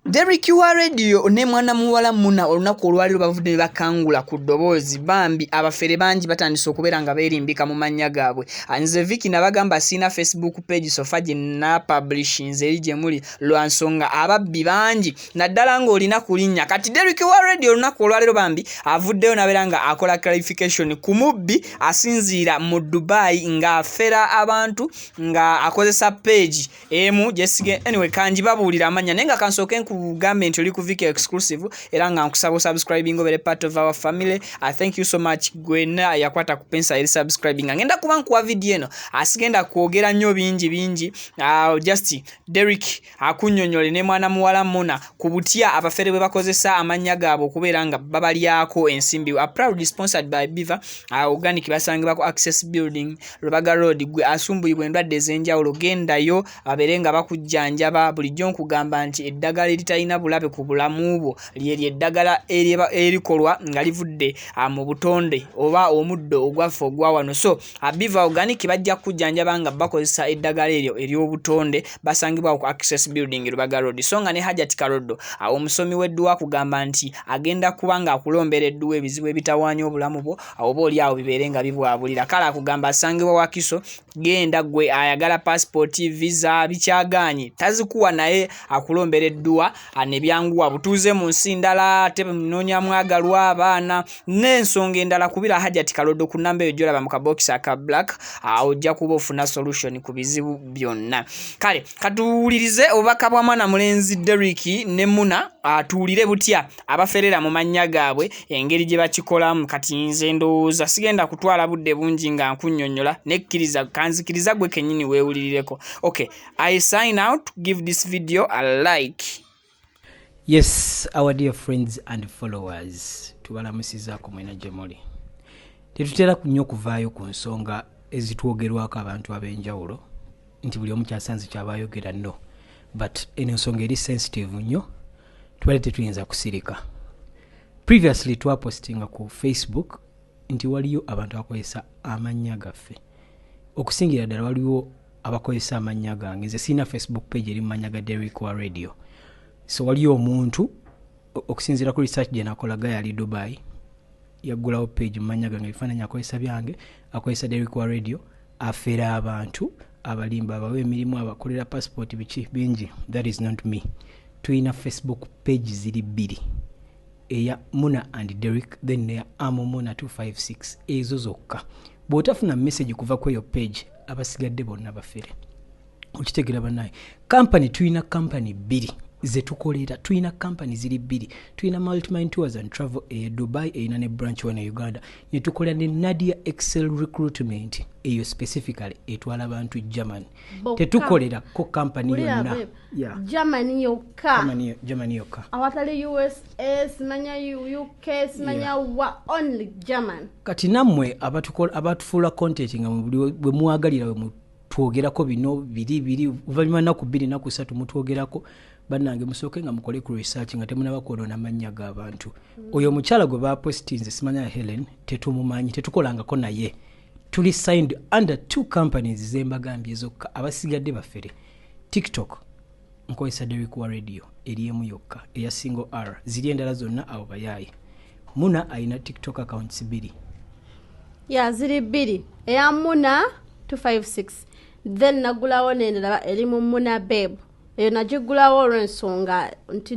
Derrick wa radio ne mwana muwala Muna olunaku olwaliro bavudde bakangula ku ddoboozi bambi abafere bangi batandise okubeera nga beerimbika mu mannya gaabwe. Nze Vicky nabagamba sina Facebook page sofa gye publishings eri gye muli lwa nsonga ababbi bangi naddala ng'olina kulinnya. Kati Derrick wa radio olunaku olwaliro bambi avuddeyo nabeera nga akola clarification ku mubbi asinziira mu Dubai nga afera abantu nga akozesa page emu jesige anyway kanji babuulira amanya naye nga kansooke Government oli ku Vicky exclusive era nga nkusaba subscribing obere part of our family. I thank you so much gwena yakwata ku pensa eri subscribing ngenda kuba nkuwa video eno asigenda kwogera nnyo bingi just Derrick akunyonyole ne mwana muwala Muna ku butya abafere bwe bakozesa amanya gaabo okubeera nga babalyako ensimbi. Proudly sponsored by Biva organic basangibwa ku Access Building Lubaga Road gwe asumbuyibwa endwadde ez'enjawulo gendayo aberenga bakujjanjaba bulijjo nkugamba nti eddagala eritalina bulabe ku bulamu bwo lye eddagala erikolwa nga livudde mu butonde oba omuddo ogwafe ogwa wano. So Biva organic bajja kujjanjaba nga bakozesa eddagala eryo ery'obutonde basangibwa ku Access Building Lubaga Road. So nga ne Hajat Karodo omusomi w'edduwa kugamba nti agenda kuba nga akulombera edduwa ebizibu ebitawaanya obulamu bwo oba oli awo bibeere nga bibwabulira. Kale akugamba asangibwa Wakiso genda gwe ayagala passport visa bikyaganye tazikuwa naye akulombera edduwa ne byanguwa butuuze mu nsi ndala tebe mnonya mwagalwa abaana n'ensonga endala kubira Hajat Karodo ku namba eyo gyolaba mu kabox aka black ojja kuba ofuna solution ku bizibu byonna. Kale katuwulirize obubaka bwa mwana mulenzi Derrick ne Muna atuulire butya abaferera mu mannya gaabwe engeri gye bakikolamu. Kati nze ndowooza sigenda kutwala budde bungi nga nkunnyonnyola nekkiriza kanzikiriza gwe kennyini weewulirireko. Okay, I sign out. Give this video a like. Yes, our dear friends and followers, tubalamusizaako mwena gye muli. Tetutera nnyo kuvaayo ku nsonga ezitwogerwako abantu ab'enjawulo nti buli omu kyasanze kyabayogera nno, but eno ensonga eri sensitive nnyo tubale tetuyinza kusirika. Previously twapostinga ku Facebook nti waliyo abantu abakozesa amannya gaffe, okusingira ddala waliwo abakozesa amannya gange. Nze sina Facebook page eri mu mannya ga Derrick wa radio. So waliyo omuntu okusinzira ku research gye nakolaga yali Dubai yaggulawo page mu mannya gange ebifaananyi akozesa byange, akozesa Derrick wa radio afera abantu abalimba abawe emirimu abakolera passport biki bingi. That is not me. Tuyina Facebook page ziri bbiri, eya Muna and Derrick then neya Muna 256 ezo zokka. Bw'otafuna message kuva ku eyo page abasigadde bonna bafere. Okitegera bannaye company tuyina company bbiri zetukolera. Tuyina company ziri bbiri. Tuyina Multimine Tours and Travel e Dubai eyina ne branch wano Uganda. Ne tukola ne Nadia Excel Recruitment eyo specifically etwala abantu Germany. Tetukolera ko company yonna. Yeah. Germany yokka. Germany yokka. Awatali USA, simanya UK, simanya wa only German. Kati namwe abatufuula content nga bwe muwagalira bwe twogerako bino biri uvanyuma naku 2 naku 3 mutwogerako bannange musooke nga mukole ku research nga temunaba kwonona amannya g'abantu. Oyo omukyala gwe bapostinze simanya Helen tetumumanyi, tetukolangako naye. Tuli signed under 2 companies zembagambye zokka, abasigadde bafere. TikTok nkozesa Derrick wa radio eri emu yokka eya single R, ziri endala zonna awo bayayi. Muna ayina TikTok accounts 2. Yeah, ziri 2 eya Muna 256 then nagulawo n'endala eri mu Muna Babe eyo nagigulawo olw'ensonga nti